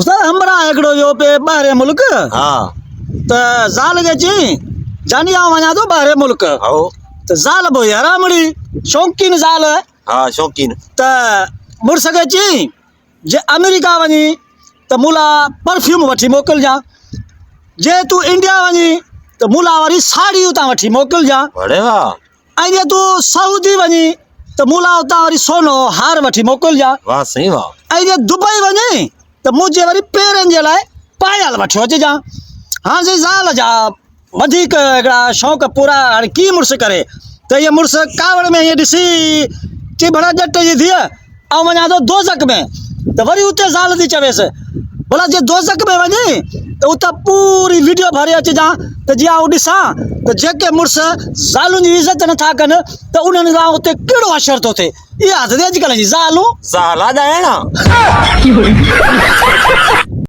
उस्ताद हमरा एकड़ो यो पे बाहरे मुल्क हाँ त जाल गे ची जानी आ वना तो बाहरे मुल्क आओ त जाल बो हरामड़ी शौकीन जाल हाँ शौकीन त मुड़ सके ची जे अमेरिका वनी त मुला परफ्यूम वठी मोकल जा जे तू इंडिया वनी त मुला वारी साड़ी उता वठी मोकल जा बड़े वाह ऐं जे तू सऊदी वनी त मुला उता वारी सोनो हार वठी मोकल जा वाह सही वाह ऐं जे दुबई वनी त मुझे वरी पेरनि जे लाइ पायल वठी अच जा हाँ जी ज़ाल जा वधीक हिकिड़ा शौक़ पूरा हाणे कीअं मुड़ुस करे त इहे मुड़ुस कावड़ में हीअं ॾिसी ची भला ॼट जी धीअ ऐं वञा थो दोज़क में त वरी उते ज़ाल थी चवेसि भला जे दोज़क में वञी त उतां पूरी वीडियो भरे अचिजां त जीअं आउं ॾिसां त जेके मुड़ुस ज़ालुनि जी इज़त नथा कनि त उन्हनि सां उते कहिड़ो असरु थो थिए इहा अॼुकल्ह जी ज़ालूं ज़ाला ॾाइणा